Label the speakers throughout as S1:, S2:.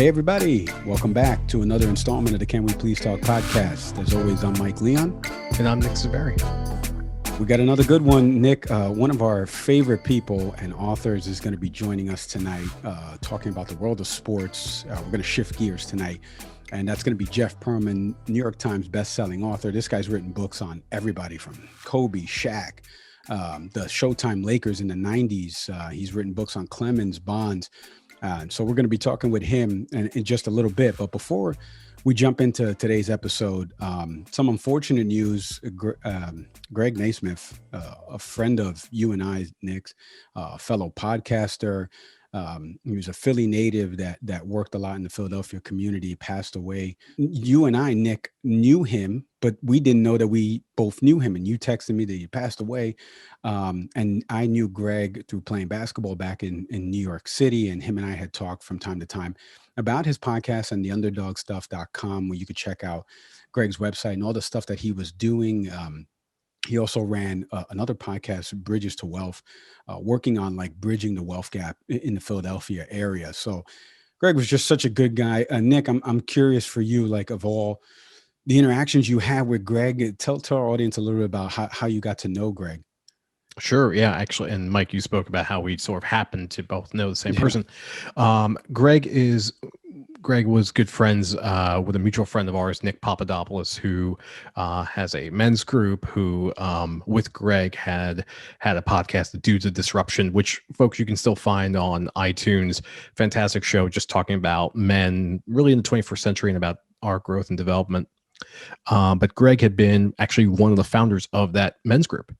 S1: Hey, everybody. Welcome back to another installment of the Can We Please Talk podcast. As always, I'm Mike Leon.
S2: And I'm Nick Saveri.
S1: We got another good one. Nick, one of our favorite people and authors is going to be joining us tonight, talking about the world of sports. We're going to shift gears tonight. And that's going to be Jeff Pearlman, New York Times bestselling author. This guy's written books on everybody from Kobe, Shaq, the Showtime Lakers in the 90s. He's written books on Clemens, Bonds. So we're going to be talking with him in just a little bit. But before we jump into today's episode, some unfortunate news. Greg Naismith, a friend of you and I, Nick's, fellow podcaster, he was a Philly native that worked a lot in the Philadelphia community, passed away. You and I, Nick, knew him, but we didn't know that we both knew him. And you texted me that he passed away. And I knew Greg through playing basketball back in New York City. And him and I had talked from time to time about his podcast and the underdogstuff.com, where you could check out Greg's website and all the stuff that he was doing. He also ran another podcast, Bridges to Wealth, working on like bridging the wealth gap in the Philadelphia area. So Greg was just such a good guy. Nick, I'm curious for you, like of all the interactions you had with Greg, tell our audience a little bit about how you got to know Greg.
S2: Sure. Yeah, actually. And Mike, you spoke about how we sort of happened to both know the same person. Greg was good friends with a mutual friend of ours, Nick Papadopoulos, who has a men's group who, with Greg, had a podcast, The Dudes of Disruption, which, folks, you can still find on iTunes. Fantastic show, just talking about men really in the 21st century and about our growth and development. But Greg had been actually one of the founders of that men's group.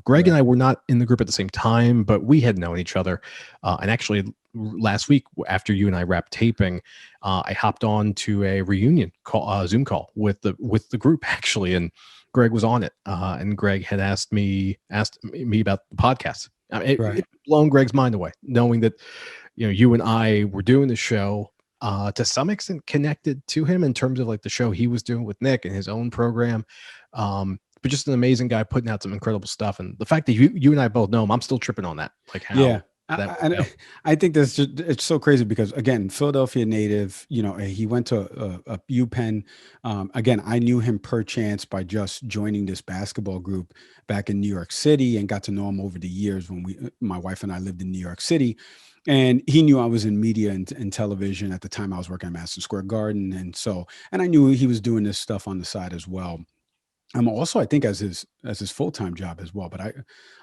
S2: Greg and I were not in the group at the same time, but we had known each other. And actually, last week, after you and I wrapped taping, I hopped on to a reunion call, Zoom call with the group actually, and Greg was on it. And Greg had asked me about the podcast. It blown Greg's mind away, knowing that you and I were doing the show. To some extent connected to him in terms of like the show he was doing with Nick and his own program. But just an amazing guy putting out some incredible stuff. And the fact that you and I both know him, I'm still tripping on that. Like how
S1: I think that's just, it's so crazy because again, Philadelphia native, he went to a UPenn. Again, I knew him per chance by just joining this basketball group back in New York City and got to know him over the years when my wife and I lived in New York City. And he knew I was in media and television at the time. I was working at Madison Square Garden. And I knew he was doing this stuff on the side as well. Also, I think as his full-time job as well, but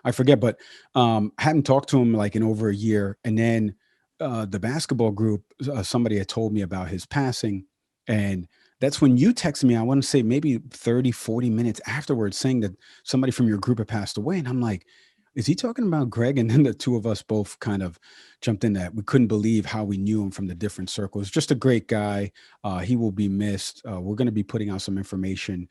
S1: I forget, but hadn't talked to him like in over a year. And then the basketball group, somebody had told me about his passing. And that's when you texted me, I want to say maybe 30, 40 minutes afterwards, saying that somebody from your group had passed away. And I'm like, is he talking about Greg? And then the two of us both kind of jumped in that we couldn't believe how we knew him from the different circles. Just a great guy. He will be missed. We're going to be putting out some information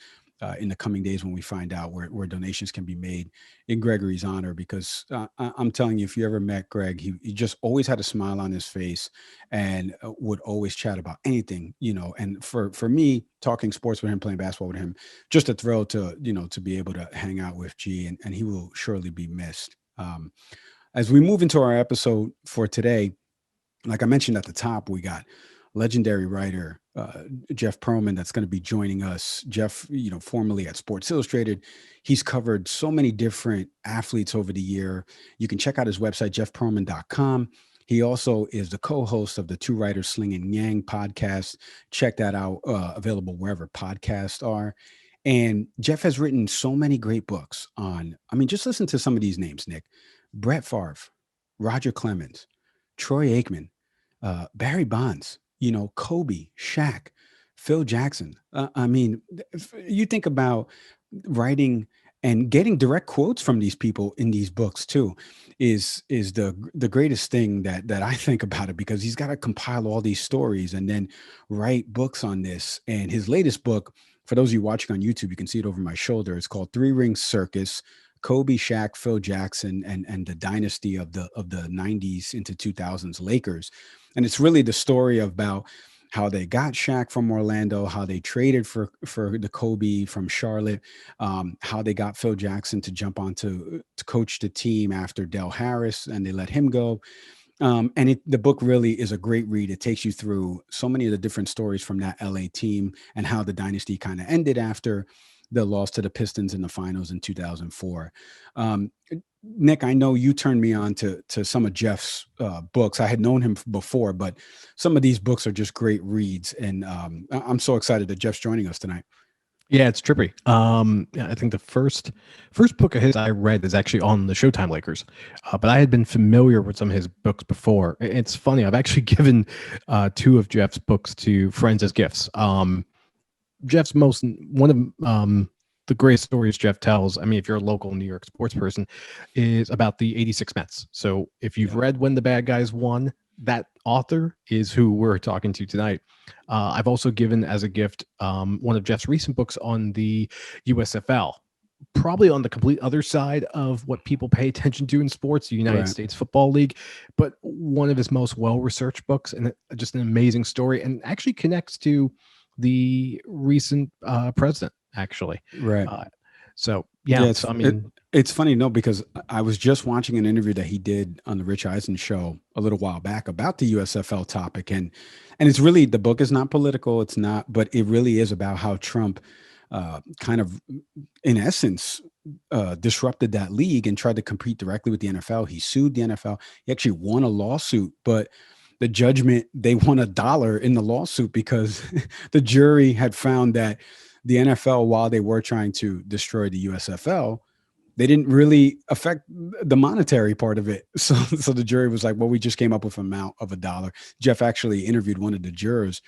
S1: in the coming days when we find out where donations can be made in Gregory's honor, because I'm telling you, if you ever met Greg, he just always had a smile on his face and would always chat about anything, and for me, talking sports with him, playing basketball with him, just a thrill to be able to hang out with G, and he will surely be missed. As we move into our episode for today, like I mentioned at the top, we got legendary writer Jeff Pearlman that's going to be joining us. Jeff, formerly at Sports Illustrated, he's covered so many different athletes over the year. You can check out his website, jeffpearlman.com. He also is the co-host of the Two Writers Sling and Yang podcast. Check that out, available wherever podcasts are. And Jeff has written so many great books on, just listen to some of these names, Nick. Brett Favre, Roger Clemens, Troy Aikman, Barry Bonds, Kobe, Shaq, Phil Jackson. You think about writing and getting direct quotes from these people in these books too is the greatest thing that I think about it, because he's got to compile all these stories and then write books on this. And his latest book, for those of you watching on YouTube, you can see it over my shoulder. It's called Ring Circus: Kobe, Shaq, Phil Jackson, and the dynasty of the 90s into 2000s Lakers. And it's really the story about how they got Shaq from Orlando, how they traded for the Kobe from Charlotte, how they got Phil Jackson to jump on to coach the team after Del Harris and they let him go. The book really is a great read. It takes you through so many of the different stories from that LA team and how the dynasty kind of ended after the loss to the Pistons in the finals in 2004. Um, Nick, I know you turned me on to some of Jeff's books. I had known him before, but some of these books are just great reads, and I'm so excited that Jeff's joining us tonight.
S2: Yeah, it's trippy. Yeah, I think the first book of his I read is actually on the Showtime Lakers, but I had been familiar with some of his books before. It's funny. I've actually given two of Jeff's books to friends as gifts. Jeff's most one of the greatest stories Jeff tells. I mean, if you're a local New York sports person, is about the '86 Mets. So if you've read When the Bad Guys Won, that author is who we're talking to tonight. I've also given as a gift one of Jeff's recent books on the USFL, probably on the complete other side of what people pay attention to in sports, the United States Football League, but one of his most well-researched books, and just an amazing story, and actually connects to the recent president, actually.
S1: Right.
S2: So yeah, so, I mean,
S1: it's funny, no, because I was just watching an interview that he did on the Rich Eisen show a little while back about the USFL topic, and it's really, the book is not political, it's not, but it really is about how Trump kind of, in essence, disrupted that league and tried to compete directly with the NFL. He sued the NFL. He actually won a lawsuit, but the judgment, they won $1 in the lawsuit because the jury had found that the NFL, while they were trying to destroy the USFL, they didn't really affect the monetary part of it. So the jury was like, well, we just came up with an amount of $1. Jeff actually interviewed one of the jurors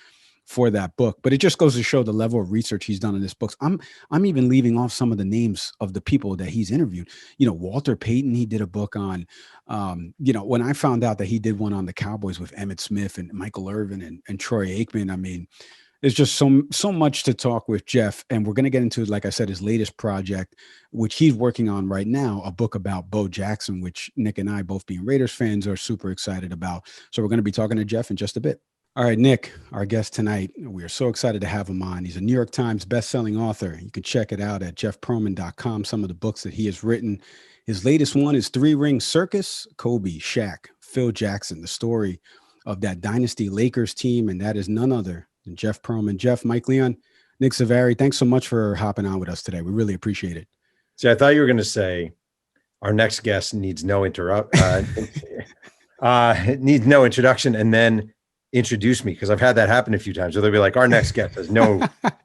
S1: for that book, but it just goes to show the level of research he's done in this book. I'm even leaving off some of the names of the people that he's interviewed. Walter Payton, he did a book on. When I found out that he did one on the Cowboys with Emmitt Smith and Michael Irvin and Troy Aikman, I mean, there's just so much to talk with Jeff, and we're going to get into, like I said, his latest project, which he's working on right now, a book about Bo Jackson, which Nick and I, both being Raiders fans, are super excited about. So we're going to be talking to Jeff in just a bit. All right, Nick, our guest tonight, we are so excited to have him on. He's a New York Times bestselling author. You can check it out at jeffpearlman.com, some of the books that he has written. His latest one is Ring Circus, Kobe, Shaq, Phil Jackson, the story of that dynasty Lakers team, and that is none other than Jeff Pearlman. Jeff, Mike Leon, Nick Savary, thanks so much for hopping on with us today. We really appreciate it.
S3: See, I thought you were going to say our next guest needs no needs no introduction, and then introduce me, because I've had that happen a few times where they'll be like, our next guest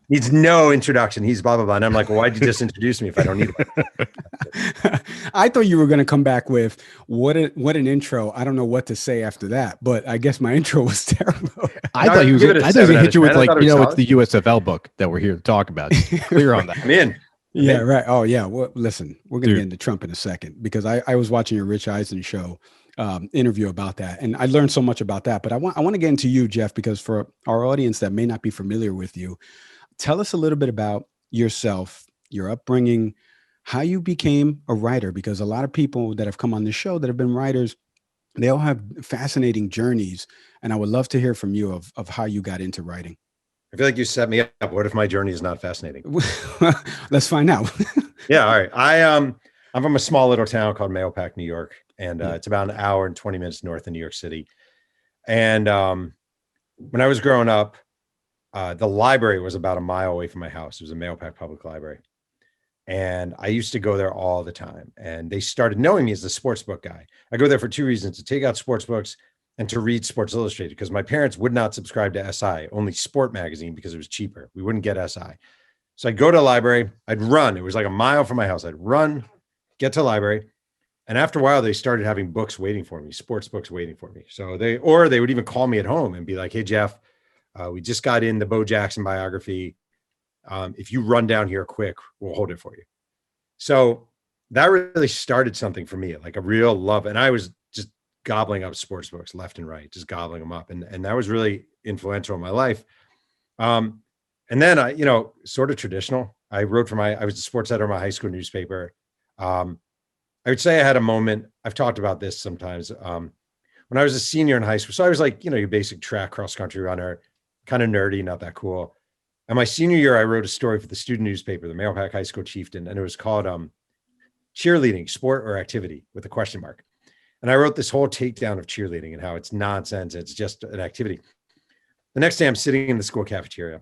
S3: needs no introduction. He's blah, blah, blah. And I'm like, well, why'd you just introduce me if I don't need one?
S1: I thought you were going to come back with what an intro. I don't know what to say after that, but I guess my intro was terrible.
S2: I thought he was going to hit you with it's the USFL book that we're here to talk about. Clear on that.
S3: I'm in.
S1: Yeah, right. Oh yeah. Well, listen, we're going to get into Trump in a second, because I was watching a Rich Eisen show interview about that, and I learned so much about that. But I want to get into you, Jeff, because for our audience that may not be familiar with you, tell us a little bit about yourself, your upbringing, how you became a writer, because a lot of people that have come on the show that have been writers, they all have fascinating journeys, and I would love to hear from you of how you got into writing.
S3: I feel like you set me up. What if my journey is not fascinating?
S1: Let's find out.
S3: Yeah. All right. I'm from a small little town called Mahopac, New York. And it's about an hour and 20 minutes north of New York City. And when I was growing up, the library was about a mile away from my house. It was a Mahopac Public Library. And I used to go there all the time. And they started knowing me as the sports book guy. I go there for two reasons: to take out sports books and to read Sports Illustrated, because my parents would not subscribe to SI, only Sport Magazine, because it was cheaper. We wouldn't get SI. So I'd go to the library, I'd run. It was like a mile from my house. I'd run, get to the library. And after a while, they started having books waiting for me, sports books waiting for me. So they would even call me at home and be like, hey, Jeff, we just got in the Bo Jackson biography. If you run down here quick, we'll hold it for you. So that really started something for me, like a real love. And I was just gobbling up sports books left and right, just gobbling them up. And that was really influential in my life. And then I, sort of traditional. I was the sports editor of my high school newspaper. I would say I had a moment. I've talked about this sometimes. When I was a senior in high school, so I was like, your basic track cross country runner, kind of nerdy, not that cool. And my senior year, I wrote a story for the student newspaper, the Mahopac High School Chieftain, and it was called cheerleading, sport or activity, with a question mark. And I wrote this whole takedown of cheerleading and how it's nonsense. It's just an activity. The next day I'm sitting in the school cafeteria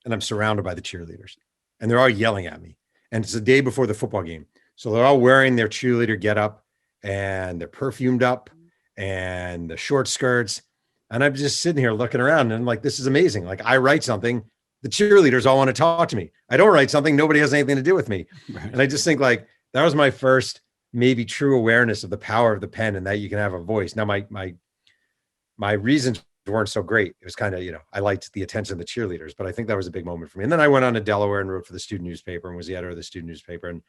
S3: and I'm surrounded by the cheerleaders and they're all yelling at me. And it's the day before the football game. So they're all wearing their cheerleader getup and they're perfumed up and the short skirts. And I'm just sitting here looking around and I'm like, this is amazing. Like I write something, the cheerleaders all want to talk to me. I don't write something, nobody has anything to do with me. Right. And I just think like, that was my first maybe true awareness of the power of the pen and that you can have a voice. Now my reasons weren't so great. It was kind of, I liked the attention of the cheerleaders, but I think that was a big moment for me. And then I went on to Delaware and wrote for the student newspaper and was the editor of the student newspaper. And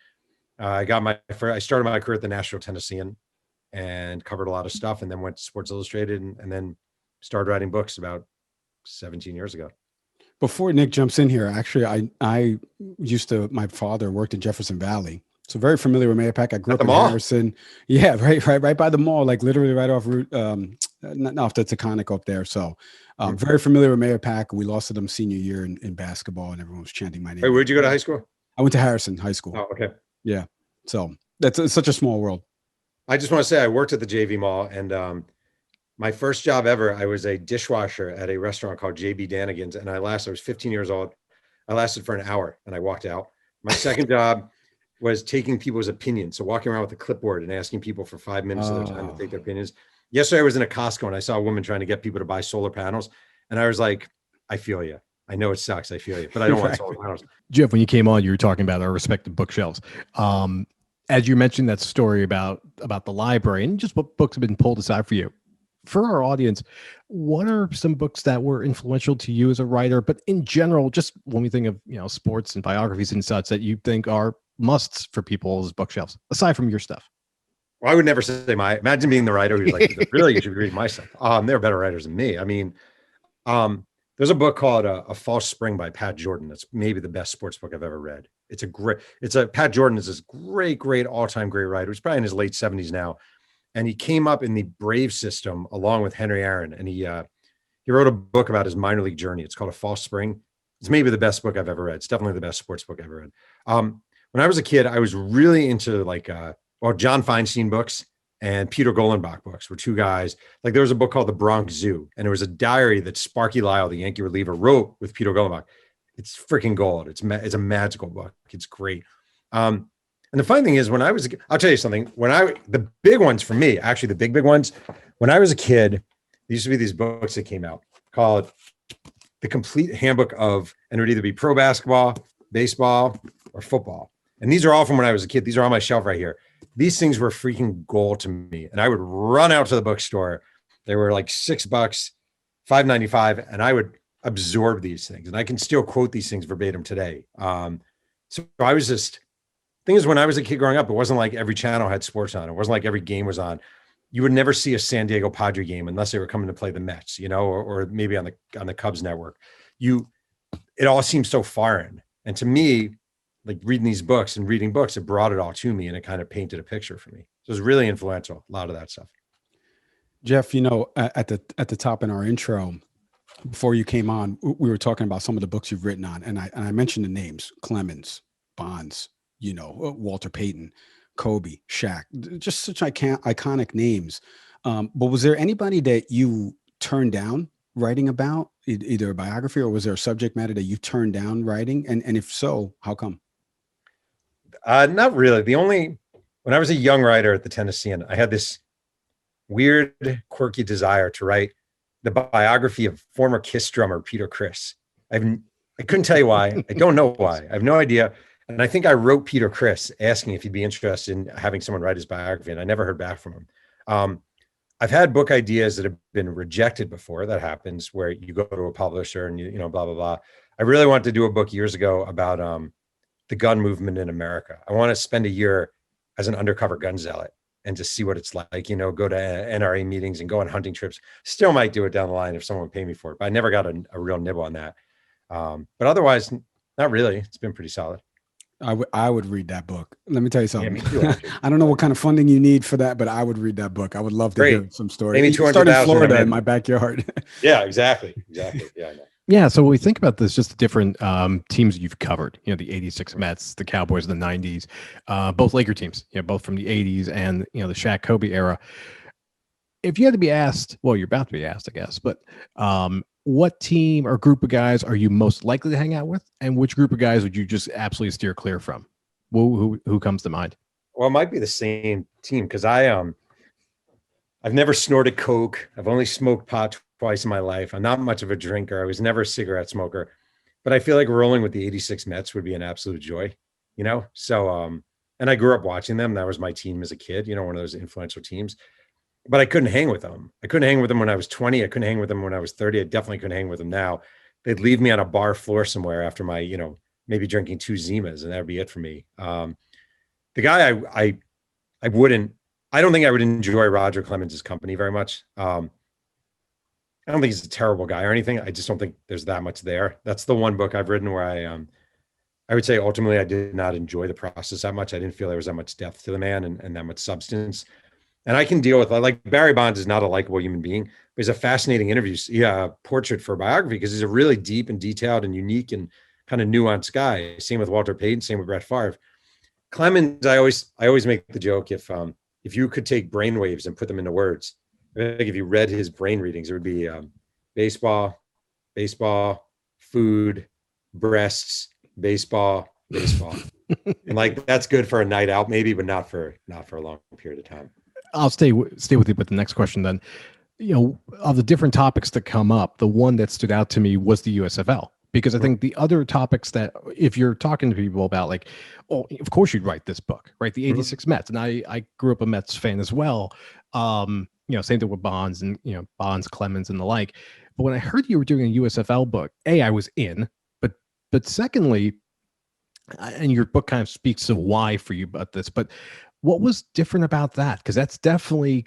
S3: I started my career at the Nashville Tennessean and covered a lot of stuff and then went to Sports Illustrated and then started writing books about 17 years ago.
S1: Before Nick jumps in here, actually, my father worked in Jefferson Valley. So very familiar with Mahopac. I grew up in Harrison. Yeah, right by the mall, like literally right off Route, not off the Taconic up there. So very familiar with Mahopac. We lost to them senior year in basketball and everyone was chanting my name.
S3: Hey, where'd you go to high school?
S1: I went to Harrison High School.
S3: Oh, okay.
S1: Yeah. So it's such a small world. I
S3: just want to say I worked at the JV Mall and my first job ever, I was a dishwasher at a restaurant called JB Danigan's and I was 15 years old. I lasted for an hour and I walked out. My second job was taking people's opinions. So walking around with a clipboard and asking people for 5 minutes of their time to take their opinions. Yesterday I was in a Costco and I saw a woman trying to get people to buy solar panels. And I was like, I feel you. I know it sucks. I feel you, but I don't want solar panels.
S2: Jeff, when you came on, you were talking about our respective bookshelves. As you mentioned that story about the library and just what books have been pulled aside for you. For our audience, what are some books that were influential to you as a writer, but in general, just when we think of, sports and biographies and such that you think are musts for people's bookshelves, aside from your stuff?
S3: Well, I would never say imagine being the writer who's like, really, you should read my stuff. They're better writers than me. I mean, there's a book called A False Spring by Pat Jordan. That's maybe the best sports book I've ever read. Pat Jordan is this great all-time great writer. He's probably in his late 70s now. And he came up in the Brave system along with Henry Aaron. And he wrote a book about his minor league journey. It's called A False Spring. It's maybe the best book I've ever read. It's definitely the best sports book I've ever read. When I was a kid, I was really into John Feinstein books and Peter Golenbach books were two guys. Like there was a book called The Bronx Zoo, and it was a diary that Sparky Lyle, the Yankee reliever, wrote with Peter Golenbach. It's freaking gold. It's a magical book. It's great. And the funny thing is, I'll tell you something. The big ones for me, actually the big ones, when I was a kid, there used to be these books that came out called The Complete Handbook of, and it would either be pro basketball, baseball, or football. And these are all from when I was a kid. These are on my shelf right here. These things were freaking gold to me. And I would run out to the bookstore. They were like $6, $5.95, and I would absorb these things. And I can still quote these things verbatim today. So I was just, thing is, when I was a kid growing up, it wasn't like every channel had sports on. It wasn't like every game was on. You would never see a San Diego Padre game unless they were coming to play the Mets, or maybe on the Cubs network. It all seems so foreign. And to me, like reading these books and reading books, it brought it all to me and it kind of painted a picture for me. So it was really influential, a lot of that stuff.
S1: Jeff, at the top in our intro, before you came on, we were talking about some of the books you've written on. And I mentioned the names, Clemens, Bonds, Walter Payton, Kobe, Shaq, just such iconic names. But was there anybody that you turned down writing about, either a biography, or was there a subject matter that you turned down writing? And if so, how come?
S3: Not really. When I was a young writer at the Tennessean, I had this weird, quirky desire to write the biography of former Kiss drummer Peter Criss. I couldn't tell you why. I don't know why. I have no idea. And I think I wrote Peter Criss asking if he'd be interested in having someone write his biography, and I never heard back from him. I've had book ideas that have been rejected before. That happens where you go to a publisher and blah, blah, blah. I really wanted to do a book years ago about the gun movement in America. I want to spend a year as an undercover gun zealot and just see what it's like, go to NRA meetings and go on hunting trips. Still might do it down the line if someone would pay me for it, but I never got a real nibble on that. But otherwise, not really. It's been pretty solid.
S1: I would read that book. Let me tell you something. Yeah, I don't know what kind of funding you need for that, but I would read that book. I would love to hear some stories.
S3: Maybe
S1: started in Florida in my backyard.
S3: Yeah, exactly. Yeah, I know.
S2: Yeah, so when we think about this, just the different teams you've covered, the 86 Mets, the Cowboys of the 90s, both Laker teams, both from the 80s and, the Shaq Kobe era. If you had to be asked, well, you're about to be asked, I guess, but what team or group of guys are you most likely to hang out with? And which group of guys would you just absolutely steer clear from? Who comes to mind?
S3: Well, it might be the same team because I've never snorted coke. I've only smoked pot twice in my life. I'm not much of a drinker. I was never a cigarette smoker, but I feel like rolling with the 86 Mets would be an absolute joy, So, and I grew up watching them. That was my team as a kid, one of those influential teams, but I couldn't hang with them. I couldn't hang with them when I was 20. I couldn't hang with them when I was 30. I definitely couldn't hang with them now. They'd leave me on a bar floor somewhere after my, maybe drinking 2 Zimas, and that'd be it for me. The guy I don't think I would enjoy Roger Clemens' company very much. I don't think he's a terrible guy or anything. I just don't think there's that much there. That's the one book I've written where I would say ultimately I did not enjoy the process that much. I didn't feel there was that much depth to the man and that much substance. And I can deal with, like, Barry Bonds is not a likable human being, but he's a fascinating portrait for a biography because he's a really deep and detailed and unique and kind of nuanced guy. Same with Walter Payton, same with Brett Favre. Clemens, I always make the joke, if you could take brainwaves and put them into words, like if you read his brain readings, it would be baseball, food, breasts, baseball. And like, that's good for a night out maybe, but not for a long period of time.
S2: I'll stay with you with the next question then. Of the different topics that come up, the one that stood out to me was the USFL, because I think the other topics that, if you're talking to people about, like, oh, of course you'd write this book, right? The 86 Mets. And I grew up a Mets fan as well. Same thing with Bonds and, Bonds, Clemens and the like. But when I heard you were doing a USFL book, I was in, but secondly, and your book kind of speaks to why for you about this, but what was different about that? Because that's definitely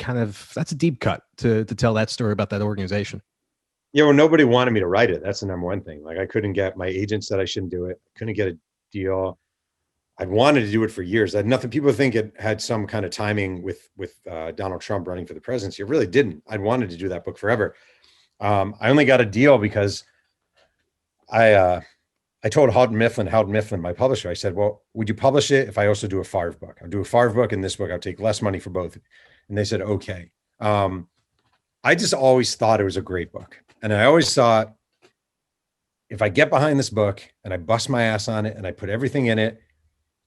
S2: that's a deep cut to tell that story about that organization.
S3: Yeah, well, nobody wanted me to write it. That's the number one thing. Like, I couldn't get, my agent said I shouldn't do it. Couldn't get a deal. I'd wanted to do it for years. I had nothing. People think it had some kind of timing with Donald Trump running for the presidency. It really didn't. I'd wanted to do that book forever. I only got a deal because I told Houghton Mifflin, my publisher, I said, well, would you publish it if I also do a Favre book? I'll do a Favre book and this book. I'll take less money for both. And they said, okay. I just always thought it was a great book. And I always thought, if I get behind this book and I bust my ass on it and I put everything in it,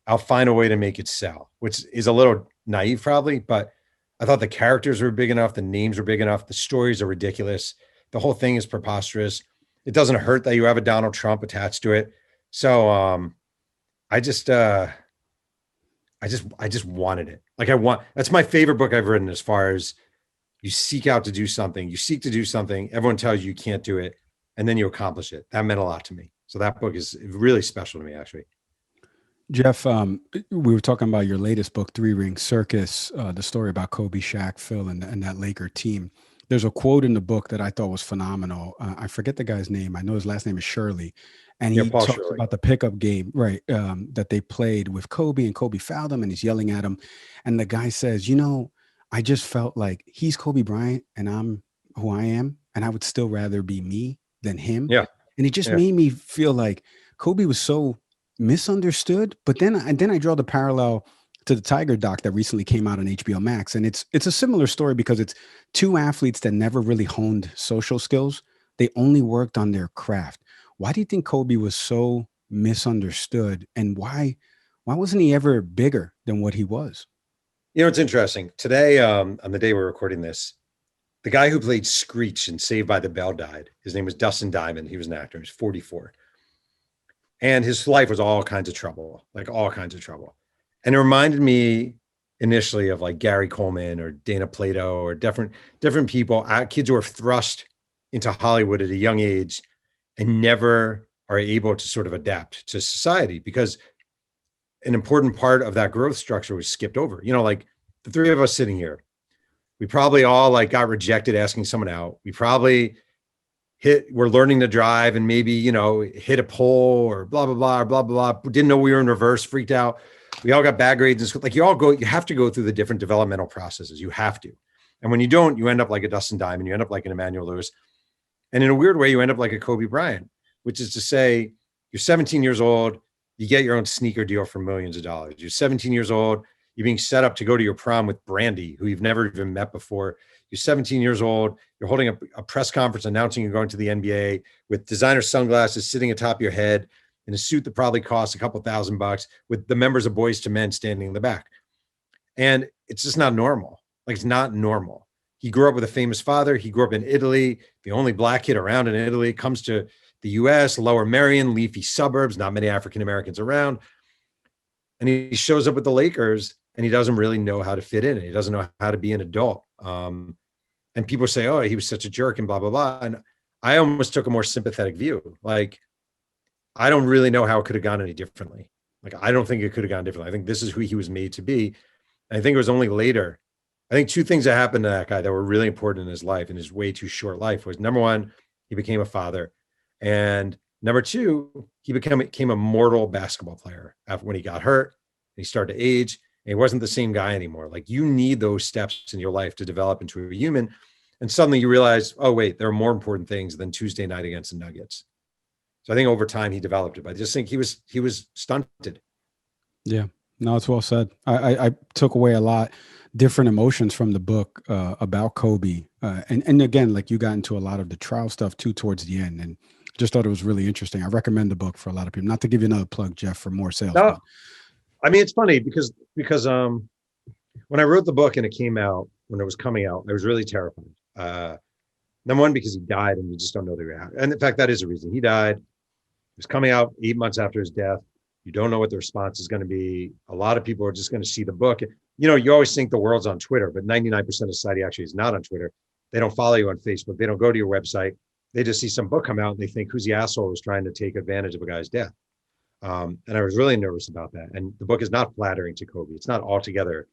S3: I'll find a way to make it sell, which is a little naive probably, but I thought the characters were big enough. The names were big enough. The stories are ridiculous. The whole thing is preposterous. It doesn't hurt that you have a Donald Trump attached to it. So I just wanted it. Like, that's my favorite book I've written, as far as you seek to do something. Everyone tells you can't do it, and then you accomplish it. That meant a lot to me. So that book is really special to me, actually.
S1: Jeff, we were talking about your latest book, Ring Circus, the story about Kobe, Shaq, Phil, and that Laker team. There's a quote in the book that I thought was phenomenal. I forget the guy's name. I know his last name is Shirley. And he talks about the pickup game, right, that they played with Kobe, and Kobe fouled him and he's yelling at him. And the guy says, I just felt like he's Kobe Bryant and I'm who I am, and I would still rather be me than him.
S3: Yeah.
S1: And it just made me feel like Kobe was so misunderstood. But then I draw the parallel to the Tiger doc that recently came out on HBO Max. And it's a similar story because it's two athletes that never really honed social skills. They only worked on their craft. Why do you think Kobe was so misunderstood, and why wasn't he ever bigger than what he was?
S3: It's interesting. Today, on the day we're recording this, the guy who played Screech in Saved by the Bell died. His name was Dustin Diamond. He was an actor. He was 44. And his life was all kinds of trouble. And it reminded me initially of like Gary Coleman or Dana Plato or different people, kids who are thrust into Hollywood at a young age and never are able to sort of adapt to society, because an important part of that growth structure was skipped over. Like the three of us sitting here, we probably all got rejected asking someone out. We probably we're learning to drive and maybe, hit a pole or blah, blah, blah, blah, blah, blah. Didn't know we were in reverse, freaked out. We all got bad grades in school. You have to go through the different developmental processes. You have to. And when you don't, you end up like a Dustin Diamond. You end up like an Emmanuel Lewis. And in a weird way, you end up like a Kobe Bryant, which is to say, you're 17 years old, you get your own sneaker deal for millions of dollars. You're 17 years old, you're being set up to go to your prom with Brandy, who you've never even met before. You're 17 years old, you're holding a press conference announcing you're going to the NBA with designer sunglasses sitting atop your head in a suit that probably costs a couple $1,000 with the members of Boys to Men standing in the back. And it's just not normal. Like, it's not normal. He grew up with a famous father. He grew up in Italy, the only black kid around in Italy, comes to the US, Lower Merion, leafy suburbs, not many African-Americans around. And he shows up with the Lakers and he doesn't really know how to fit in. He doesn't know how to be an adult. And people say, oh, he was such a jerk and blah, blah, blah. And I almost took a more sympathetic view. Like, I don't really know how it could have gone any differently. Like, I don't think it could have gone differently. I think this is who he was made to be. And I think it was only later. I think two things that happened to that guy that were really important in his life, in his way too short life, was number one, he became a father. And number two, he became a mortal basketball player after when he got hurt and he started to age and he wasn't the same guy anymore. Like, you need those steps in your life to develop into a human. And suddenly you realize, oh, wait, there are more important things than Tuesday night against the Nuggets. So I think over time he developed it, but I just think he was stunted.
S1: Yeah, no, it's well said. I took away a lot different emotions from the book about Kobe. And again, like, you got into a lot of the trial stuff too towards the end, and just thought it was really interesting. I recommend the book for a lot of people. Not to give you another plug, Jeff, for more sales.
S3: No,
S1: but.
S3: I mean, it's funny because when I wrote the book and it came out, when it was coming out, I was really terrified. Number one, because he died and you just don't know the reaction. And in fact, that is a reason. He died. It was coming out 8 months after his death. You don't know what the response is going to be. A lot of people are just going to see the book. You know, you always think the world's on Twitter, but 99% of society actually is not on Twitter. They don't follow you on Facebook. They don't go to your website. They just see some book come out and they think, who's the asshole who's trying to take advantage of a guy's death? And I was really nervous about that. And the book is not flattering to Kobe. It's not altogether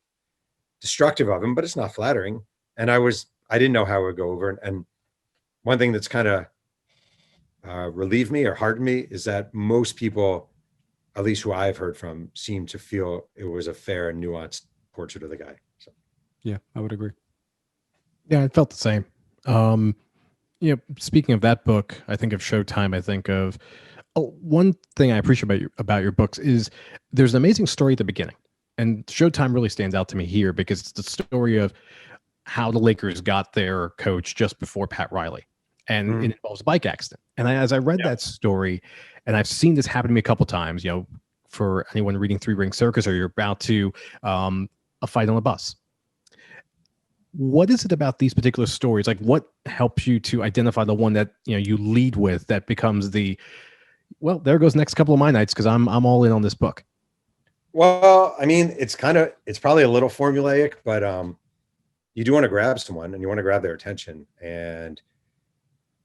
S3: destructive of him, but it's not flattering. And I didn't know how it would go over. And one thing that's kind of relieved me or hardened me is that most people, at least who I've heard from, seem to feel it was a fair and nuanced portrait of the guy. So,
S1: Yeah, I would agree.
S2: Yeah, I felt the same. Speaking of that book, I think of Showtime. I think of one thing I appreciate about your books is there's an amazing story at the beginning, and Showtime really stands out to me here because it's the story of how the Lakers got their coach just before Pat Riley, and it involves a bike accident. And as I read that story, and I've seen this happen to me a couple times, for anyone reading through Ring Circus, or you're about to a fight on a bus. What is it about these particular stories? Like, what helps you to identify the one that you lead with that becomes there goes next couple of my nights because I'm all in on this book.
S3: Well, I mean, it's probably a little formulaic, but you do want to grab someone and you want to grab their attention. And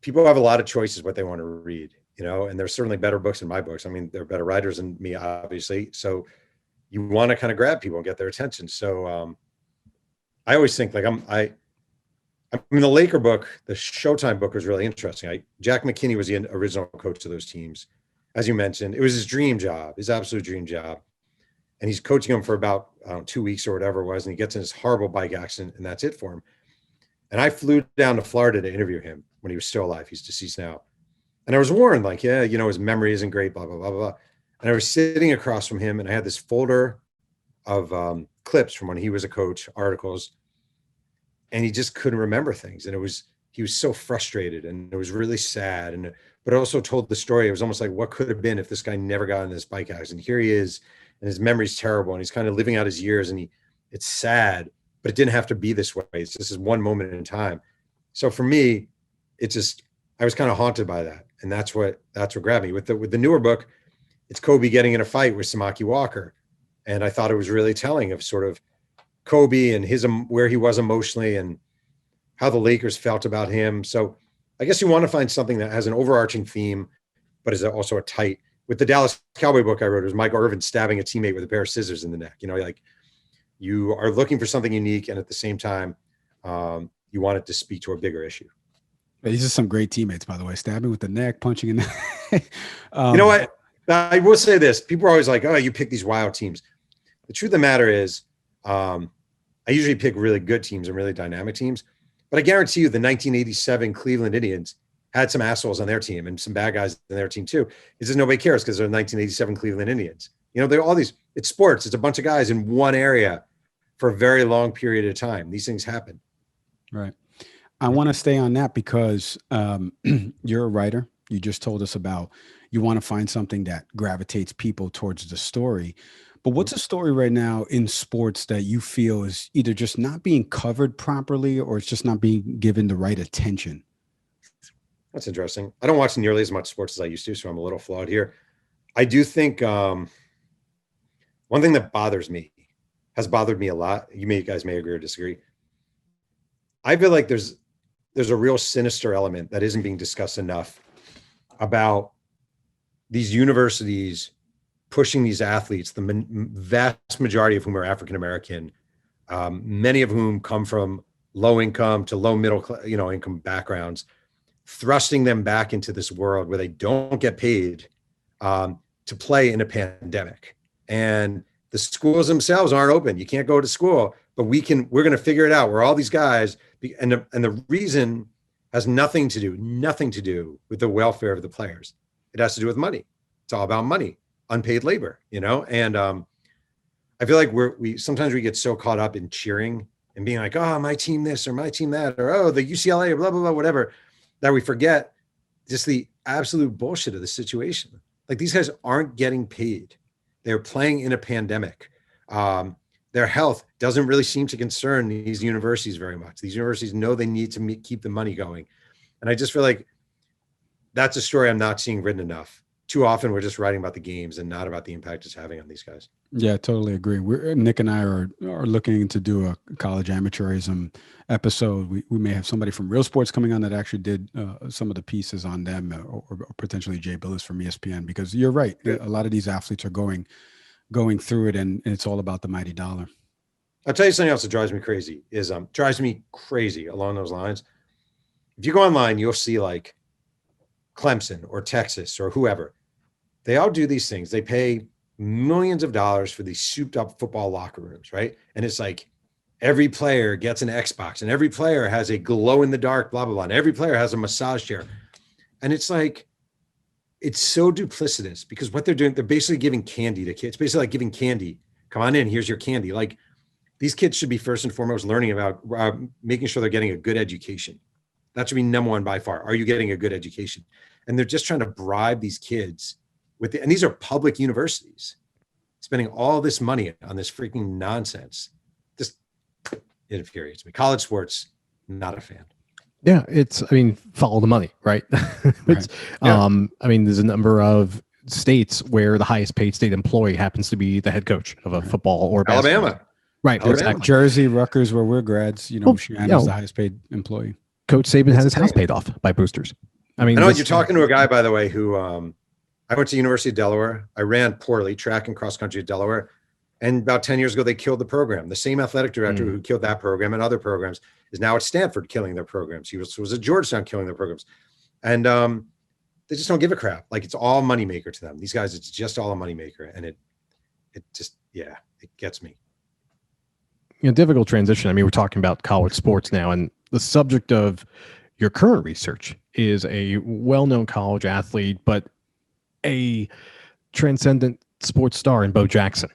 S3: people have a lot of choices what they want to read, and there's certainly better books in my books. I mean, there are better writers than me, obviously. So you want to kind of grab people and get their attention. So I always think like I mean, the Laker book, the Showtime book was really interesting. Jack McKinney was the original coach of those teams. As you mentioned, it was his dream job, his absolute dream job. And he's coaching them for about 2 weeks or whatever it was. And he gets in this horrible bike accident and that's it for him. And I flew down to Florida to interview him when he was still alive. He's deceased now. And I was warned, like, his memory isn't great, blah, blah, blah, blah. And I was sitting across from him and I had this folder of clips from when he was a coach, articles, and he just couldn't remember things. And he was so frustrated and it was really sad. But also told the story. It was almost like, what could have been if this guy never got in this bike accident? Here he is, and his memory's terrible, and he's kind of living out his years, and it's sad, but it didn't have to be this way. It's just this one moment in time. So for me, I was kind of haunted by that. And that's what grabbed me. With the newer book, it's Kobe getting in a fight with Samaki Walker. And I thought it was really telling of sort of Kobe and where he was emotionally and how the Lakers felt about him. So I guess you want to find something that has an overarching theme, but is also a tight. With the Dallas Cowboy book I wrote, it was Mike Irvin stabbing a teammate with a pair of scissors in the neck. Like, you are looking for something unique, and at the same time, you want it to speak to a bigger issue.
S1: These are some great teammates, by the way. Stabbing with the neck, punching in the
S3: You know what? I will say this. People are always like, oh, you pick these wild teams. The truth of the matter is, I usually pick really good teams and really dynamic teams. But I guarantee you the 1987 Cleveland Indians had some assholes on their team and some bad guys on their team too. It's just nobody cares because they're 1987 Cleveland Indians. You know, they're all these, it's sports. It's a bunch of guys in one area for a very long period of time. These things happen.
S1: Right. I want to stay on that because you're a writer. You just told us about you want to find something that gravitates people towards the story. But what's a story right now in sports that you feel is either just not being covered properly or it's just not being given the right attention?
S3: That's interesting. I don't watch nearly as much sports as I used to, so I'm a little flawed here. I do think one thing that has bothered me a lot. You guys may agree or disagree. I feel like there's a real sinister element that isn't being discussed enough about these universities pushing these athletes, the vast majority of whom are African-American, many of whom come from low income to low middle income backgrounds, thrusting them back into this world where they don't get paid to play in a pandemic. And the schools themselves aren't open. You can't go to school, but we're going to figure it out. We're all these guys. And the reason has nothing to do with the welfare of the players. It has to do with money. It's all about money, unpaid labor, and I feel like we sometimes we get so caught up in cheering and being like, oh, my team this or my team that, or oh, the UCLA, blah, blah, blah, whatever, that we forget just the absolute bullshit of the situation. Like, these guys aren't getting paid. They're playing in a pandemic. Their health doesn't really seem to concern these universities very much. These universities know they need to keep the money going. And I just feel like that's a story I'm not seeing written enough. Too often we're just writing about the games and not about the impact it's having on these guys.
S1: Yeah, totally agree. Nick and I are looking to do a college amateurism episode. We may have somebody from Real Sports coming on that actually did some of the pieces on them, or potentially Jay Billis from ESPN, because you're right. Yeah. A lot of these athletes are going through it, and it's all about the mighty dollar.
S3: I'll tell you something else that drives me crazy along those lines. If you go online, you'll see like Clemson or Texas or whoever. They all do these things. They pay millions of dollars for these souped up football locker rooms, right? And it's like every player gets an Xbox and every player has a glow in the dark, blah, blah, blah. And every player has a massage chair. And it's like, it's so duplicitous because what they're doing, they're basically giving candy to kids. It's basically like giving candy. Come on in, here's your candy. Like, these kids should be first and foremost learning about making sure they're getting a good education. That should be number one by far. Are you getting a good education? And they're just trying to bribe these kids and these are public universities spending all this money on this freaking nonsense. Just, it infuriates me. College sports, not a fan.
S2: Yeah, follow the money, right?
S1: Right.
S2: Yeah. There's a number of states where the highest paid state employee happens to be the head coach of a football or basketball.
S3: Alabama.
S2: Right.
S3: Exactly.
S1: Jersey, Rutgers, where we're grads, Shanna's the highest paid employee.
S2: Coach Saban had his house paid off by boosters.
S3: I know you're talking to a guy, by the way, who I went to University of Delaware. I ran poorly, track and cross country at Delaware. And about 10 years ago, they killed the program. The same athletic director who killed that program and other programs is now at Stanford killing their programs. He was at Georgetown killing their programs. And they just don't give a crap. Like, it's all moneymaker to them. These guys, it's just all a moneymaker. And it gets me.
S2: Difficult transition. We're talking about college sports now, and the subject of your current research is a well-known college athlete, but a transcendent sports star in Bo Jackson.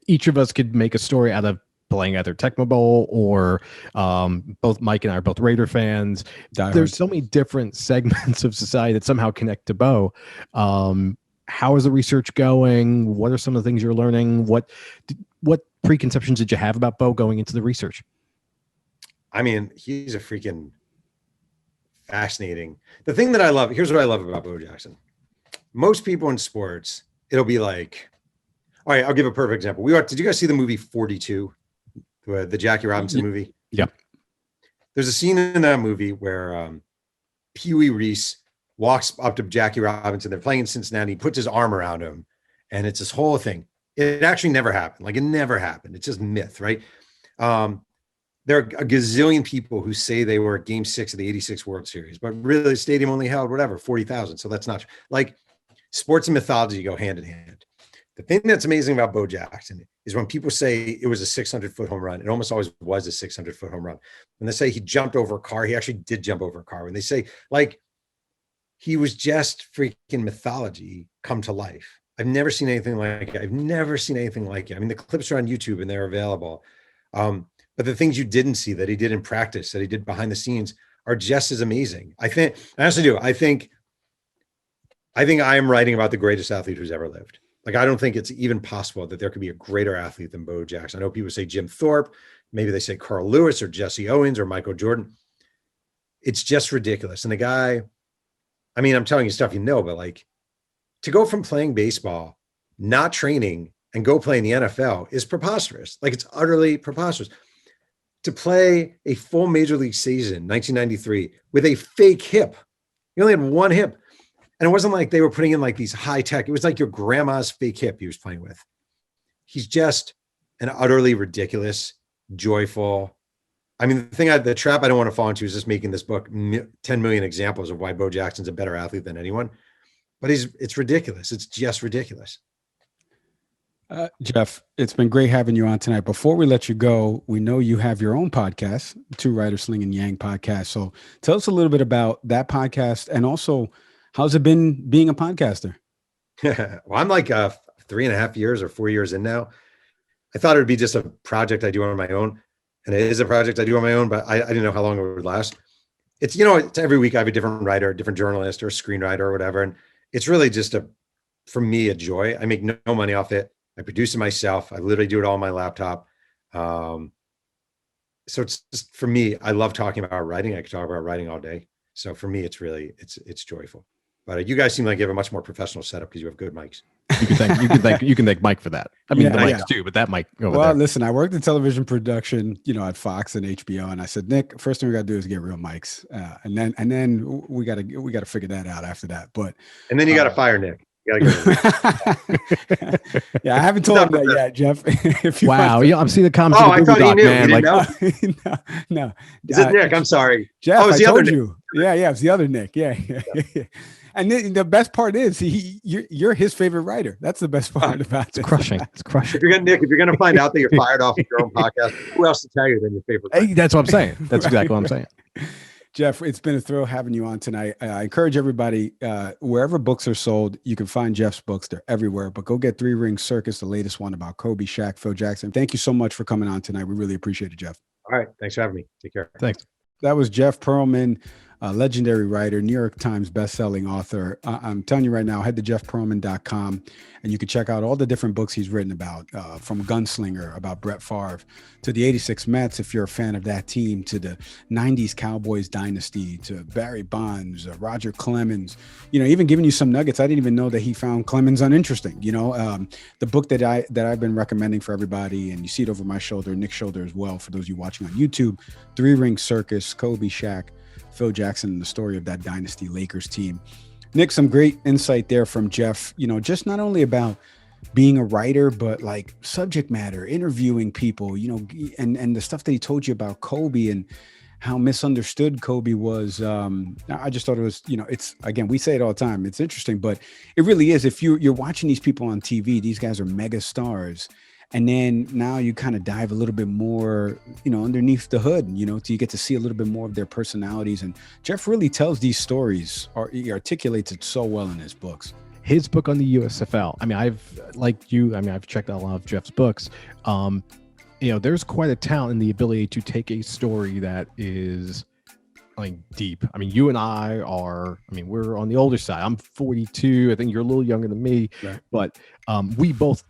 S2: Each of us could make a story out of playing either Tecmo Bowl or both Mike and I are both Raider fans. There's so many different segments of society that somehow connect to Bo. How is the research going? What are some of the things you're learning? What preconceptions did you have about Bo going into the research?
S3: He's a freaking fascinating. The thing that I love, here's what I love about Bo Jackson. Most people in sports, it'll be like, all right, I'll give a perfect example. Did you guys see the movie 42, the Jackie Robinson movie?
S2: Yep.
S3: There's a scene in that movie where Pee Wee Reese walks up to Jackie Robinson. They're playing in Cincinnati. He puts his arm around him, and it's this whole thing. It actually never happened. Like, it never happened. It's just myth, right? There are a gazillion people who say they were at Game 6 of the '86 World Series, but really the stadium only held 40,000. So that's not like sports and mythology go hand in hand. The thing that's amazing about Bo Jackson is when people say it was a 600-foot home run, it almost always was a 600-foot home run. When they say he jumped over a car, he actually did jump over a car. When they say, like, he was just freaking mythology come to life. I've never seen anything like it. I've never seen anything like it. I mean, the clips are on YouTube and they're available. But the things you didn't see that he did in practice, that he did behind the scenes, are just as amazing. I honestly do. I think I am writing about the greatest athlete who's ever lived. Like, I don't think it's even possible that there could be a greater athlete than Bo Jackson. I know people say Jim Thorpe, maybe they say Carl Lewis or Jesse Owens or Michael Jordan. It's just ridiculous. And the guy, I mean, I'm telling you stuff you know, but like, to go from playing baseball, not training, and go play in the NFL is preposterous. Like, it's utterly preposterous. To play a full major league season, 1993, with a fake hip. He only had one hip. And it wasn't like they were putting in like these high tech. It was like your grandma's fake hip he was playing with. He's just an utterly ridiculous, joyful. I mean, the trap I don't want to fall into is just making this book 10 million examples of why Bo Jackson's a better athlete than anyone. But it's ridiculous. It's just ridiculous.
S1: Jeff, it's been great having you on tonight. Before we let you go, we know you have your own podcast, Two Writers Sling and Yang podcast. So tell us a little bit about that podcast, and also, how's it been being a podcaster?
S3: Well, I'm like 3.5 years or 4 years in now. I thought it would be just a project I do on my own. And it is a project I do on my own, but I didn't know how long it would last. It's, it's every week I have a different writer, a different journalist or a screenwriter or whatever. And it's really just for me, a joy. I make no money off it. I produce it myself. I literally do it all on my laptop. So it's just, for me, I love talking about writing. I could talk about writing all day. So for me, it's really, it's joyful. But you guys seem like you have a much more professional setup because you have good mics.
S2: You can thank Mike for that. I mean, the mics too, but that mic.
S1: Well, listen, I worked in television production, at Fox and HBO, and I said, Nick, first thing we got to do is get real mics, and then we got to figure that out after that. And
S3: then you got to fire Nick. You gotta get
S1: yeah, I haven't told him that yet, Jeff.
S2: I'm seeing the comments.
S3: Oh, I thought he knew. Man. Like,
S1: no.
S3: Is it Nick? I'm sorry.
S1: Jeff, I told you. Yeah, it's the other Nick. Yeah. And the best part is you're his favorite writer. That's the best part about it.
S2: It's crushing.
S3: If you're gonna find out that you're fired off of your own podcast, who else to tell you than your favorite writer?
S2: Hey, that's what I'm saying. That's exactly what I'm saying.
S1: Jeff, it's been a thrill having you on tonight. I encourage everybody, wherever books are sold, you can find Jeff's books. They're everywhere. But go get Ring Circus, the latest one about Kobe, Shaq, Phil Jackson. Thank you so much for coming on tonight. We really appreciate it, Jeff.
S3: All right. Thanks for having me. Take care.
S2: Thanks.
S1: That was Jeff Pearlman, a legendary writer, New York Times bestselling author. I'm telling you right now, head to jeffpearlman.com and you can check out all the different books he's written about, from Gunslinger, about Brett Favre, to the 86 Mets, if you're a fan of that team, to the 90s Cowboys dynasty, to Barry Bonds, Roger Clemens, even giving you some nuggets. I didn't even know that he found Clemens uninteresting. The book that I've been recommending for everybody, and you see it over my shoulder, Nick's shoulder as well, for those of you watching on YouTube, Ring Circus, Kobe, Shaq, Phil Jackson, and the story of that dynasty Lakers team. Nick, some great insight there from Jeff, just not only about being a writer, but like subject matter, interviewing people, and the stuff that he told you about Kobe and how misunderstood Kobe was. I just thought it was, it's, again, we say it all the time. It's interesting, but it really is. If you're watching these people on TV, these guys are mega stars. And then now you kind of dive a little bit more, underneath the hood, so you get to see a little bit more of their personalities. And Jeff really tells these stories, or he articulates it so well in his books.
S2: His book on the USFL. I mean, I've checked out a lot of Jeff's books. There's quite a talent in the ability to take a story that is deep. I mean, you and I we're on the older side. I'm 42. I think you're a little younger than me, right. But we both,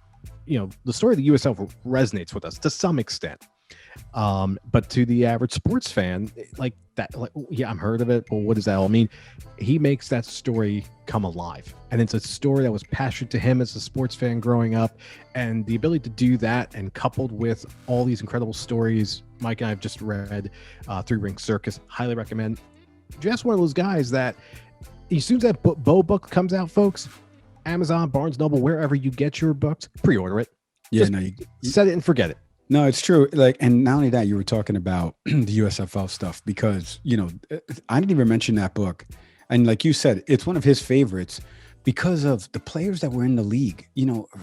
S2: the story of the USFL resonates with us to some extent. But to the average sports fan, I'm heard of it, but what does that all mean? He makes that story come alive. And it's a story that was passionate to him as a sports fan growing up. And the ability to do that, and coupled with all these incredible stories, Mike and I have just read through Ring Circus, highly recommend. Jeff's one of those guys that as soon as that Bo book comes out, folks, Amazon, Barnes Noble, wherever you get your books, pre-order it.
S1: Yeah,
S2: you set it and forget it.
S1: No, it's true. And not only that, you were talking about the USFL stuff, because, I didn't even mention that book. And like you said, it's one of his favorites because of the players that were in the league.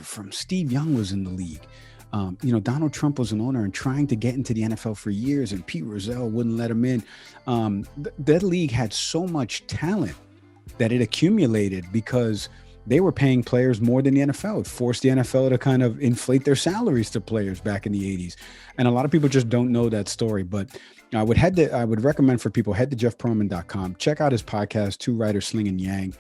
S1: From Steve Young was in the league. Donald Trump was an owner and trying to get into the NFL for years, and Pete Rozelle wouldn't let him in. That league had so much talent that it accumulated because they were paying players more than the NFL. It forced the NFL to kind of inflate their salaries to players back in the 80s. And a lot of people just don't know that story. But I would recommend for people, head to jeffpearlman.com, check out his podcast, Two Writers Slinging Yang.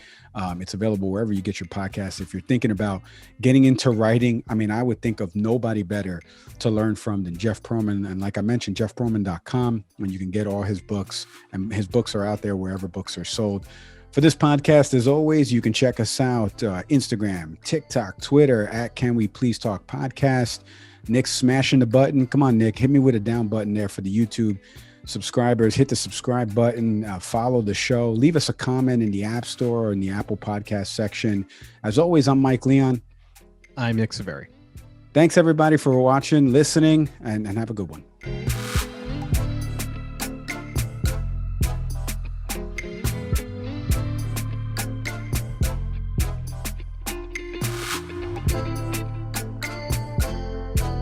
S1: It's available wherever you get your podcasts. If you're thinking about getting into writing, I mean, I would think of nobody better to learn from than Jeff Pearlman. And like I mentioned, jeffpearlman.com, and you can get all his books, and his books are out there wherever books are sold. For this podcast, as always, you can check us out, Instagram, TikTok, Twitter, at Can We Please Talk Podcast. Nick's smashing the button. Come on, Nick, hit me with a down button there for the YouTube subscribers. Hit the subscribe button, follow the show, leave us a comment in the App Store or in the Apple Podcast section. As always, I'm Mike Leon.
S2: I'm Nick Saveri.
S1: Thanks, everybody, for watching, listening, and have a good one.